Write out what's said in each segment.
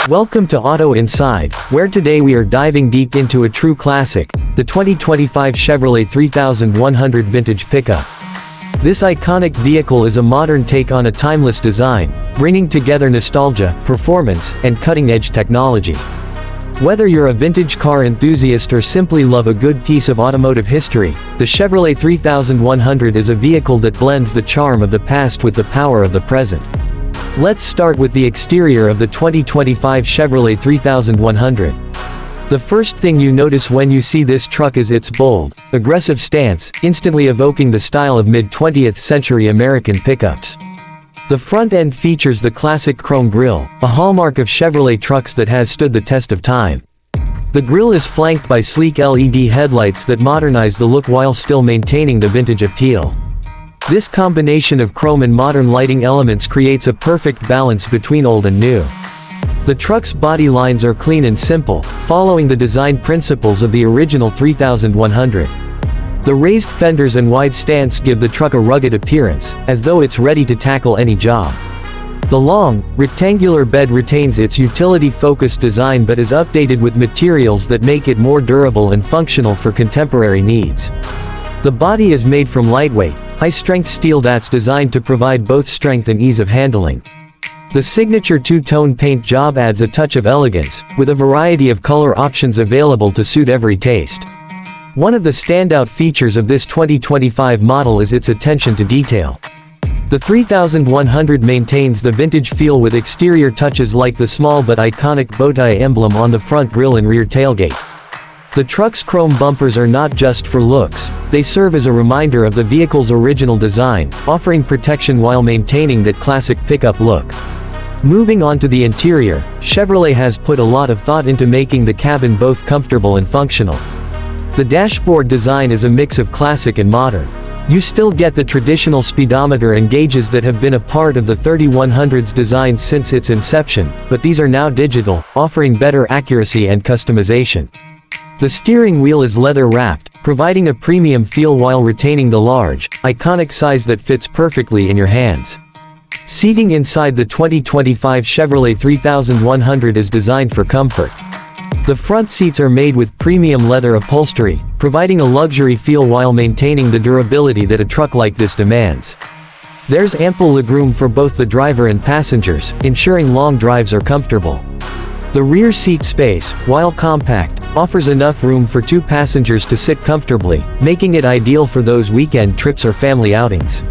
Welcome to Auto Inside, where today we are diving deep into a true classic, the 2025 Chevrolet 3100 vintage pickup. This iconic vehicle is a modern take on a timeless design, bringing together nostalgia, performance, and cutting-edge technology. Whether you're a vintage car enthusiast or simply love a good piece of automotive history, the Chevrolet 3100 is a vehicle that blends the charm of the past with the power of the present. Let's start with the exterior of the 2025 Chevrolet 3100. The first thing you notice when you see this truck is its bold, aggressive stance, instantly evoking the style of mid-20th century American pickups. The front end features the classic chrome grille, a hallmark of Chevrolet trucks that has stood the test of time. The grille is flanked by sleek LED headlights that modernize the look while still maintaining the vintage appeal. This combination of chrome and modern lighting elements creates a perfect balance between old and new. The truck's body lines are clean and simple, following the design principles of the original 3100. The raised fenders and wide stance give the truck a rugged appearance, as though it's ready to tackle any job. The long, rectangular bed retains its utility-focused design but is updated with materials that make it more durable and functional for contemporary needs. The body is made from lightweight, high-strength steel that's designed to provide both strength and ease of handling. The signature two-tone paint job adds a touch of elegance, with a variety of color options available to suit every taste. One of the standout features of this 2025 model is its attention to detail. The 3100 maintains the vintage feel with exterior touches like the small but iconic bowtie emblem on the front grille and rear tailgate. The truck's chrome bumpers are not just for looks, they serve as a reminder of the vehicle's original design, offering protection while maintaining that classic pickup look. Moving on to the interior, Chevrolet has put a lot of thought into making the cabin both comfortable and functional. The dashboard design is a mix of classic and modern. You still get the traditional speedometer and gauges that have been a part of the 3100's design since its inception, but these are now digital, offering better accuracy and customization. The steering wheel is leather-wrapped, providing a premium feel while retaining the large, iconic size that fits perfectly in your hands. Seating inside the 2025 Chevrolet 3100 is designed for comfort. The front seats are made with premium leather upholstery, providing a luxury feel while maintaining the durability that a truck like this demands. There's ample legroom for both the driver and passengers, ensuring long drives are comfortable. The rear seat space, while compact, offers enough room for two passengers to sit comfortably, making it ideal for those weekend trips or family outings.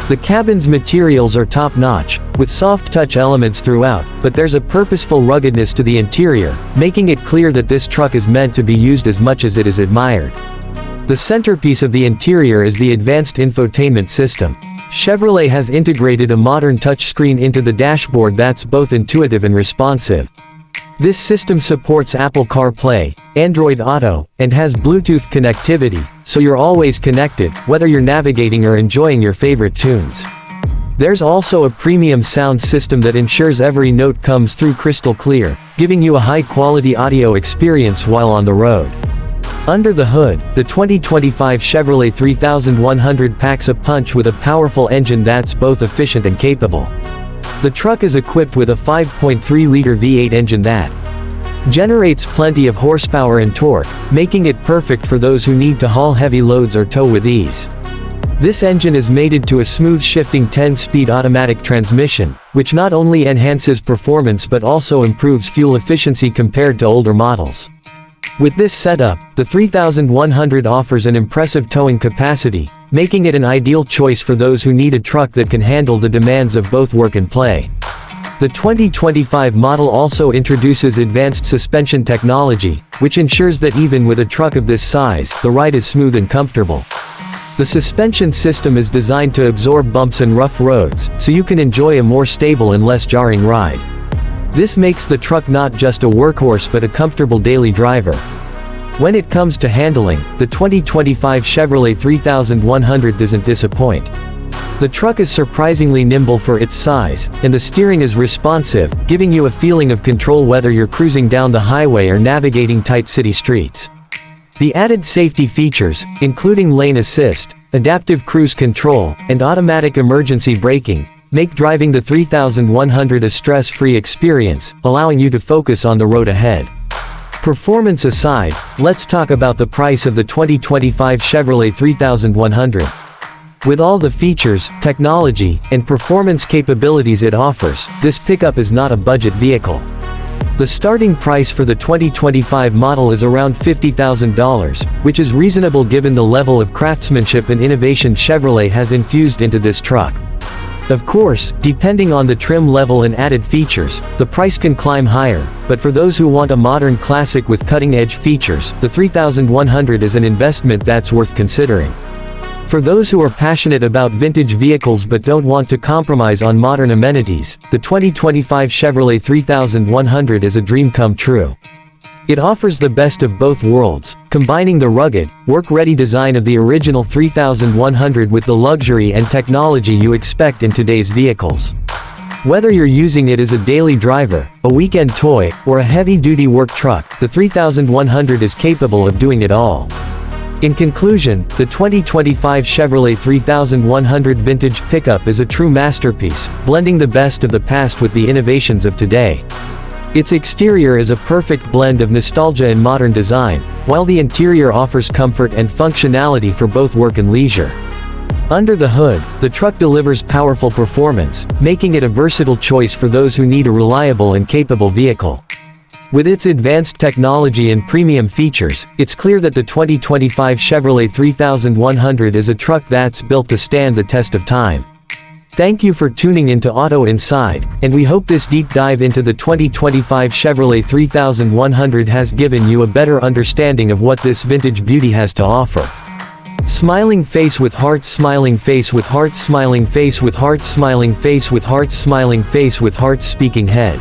The cabin's materials are top-notch, with soft-touch elements throughout, but there's a purposeful ruggedness to the interior, making it clear that this truck is meant to be used as much as it is admired. The centerpiece of the interior is the advanced infotainment system. Chevrolet has integrated a modern touchscreen into the dashboard that's both intuitive and responsive. This system supports Apple CarPlay, Android Auto, and has Bluetooth connectivity, so you're always connected, whether you're navigating or enjoying your favorite tunes. There's also a premium sound system that ensures every note comes through crystal clear, giving you a high-quality audio experience while on the road. Under the hood, the 2025 Chevrolet 3100 packs a punch with a powerful engine that's both efficient and capable. The truck is equipped with a 5.3-liter V8 engine that generates plenty of horsepower and torque, making it perfect for those who need to haul heavy loads or tow with ease. This engine is mated to a smooth shifting 10-speed automatic transmission, which not only enhances performance but also improves fuel efficiency compared to older models. With this setup, the 3100 offers an impressive towing capacity, making it an ideal choice for those who need a truck that can handle the demands of both work and play. The 2025 model also introduces advanced suspension technology, which ensures that even with a truck of this size, the ride is smooth and comfortable. The suspension system is designed to absorb bumps and rough roads, so you can enjoy a more stable and less jarring ride. This makes the truck not just a workhorse but a comfortable daily driver. When it comes to handling, the 2025 Chevrolet 3100 doesn't disappoint. The truck is surprisingly nimble for its size, and the steering is responsive, giving you a feeling of control whether you're cruising down the highway or navigating tight city streets. The added safety features, including lane assist, adaptive cruise control, and automatic emergency braking, make driving the 3100 a stress-free experience, allowing you to focus on the road ahead. Performance aside, let's talk about the price of the 2025 Chevrolet 3100. With all the features, technology, and performance capabilities it offers, this pickup is not a budget vehicle. The starting price for the 2025 model is around $50,000, which is reasonable given the level of craftsmanship and innovation Chevrolet has infused into this truck. Of course, depending on the trim level and added features, the price can climb higher, but for those who want a modern classic with cutting-edge features, the 3100 is an investment that's worth considering. For those who are passionate about vintage vehicles but don't want to compromise on modern amenities, the 2025 Chevrolet 3100 is a dream come true. It offers the best of both worlds, combining the rugged, work-ready design of the original 3100 with the luxury and technology you expect in today's vehicles. Whether you're using it as a daily driver, a weekend toy, or a heavy-duty work truck, the 3100 is capable of doing it all. In conclusion, the 2025 Chevrolet 3100 vintage pickup is a true masterpiece, blending the best of the past with the innovations of today. Its exterior is a perfect blend of nostalgia and modern design, while the interior offers comfort and functionality for both work and leisure. Under the hood, the truck delivers powerful performance, making it a versatile choice for those who need a reliable and capable vehicle. With its advanced technology and premium features, it's clear that the 2025 Chevrolet 3100 is a truck that's built to stand the test of time. Thank you for tuning into Auto Inside, and we hope this deep dive into the 2025 Chevrolet 3100 has given you a better understanding of what this vintage beauty has to offer. Smiling face with hearts, smiling face with hearts, smiling face with hearts, smiling face with hearts, smiling face with hearts, speaking head.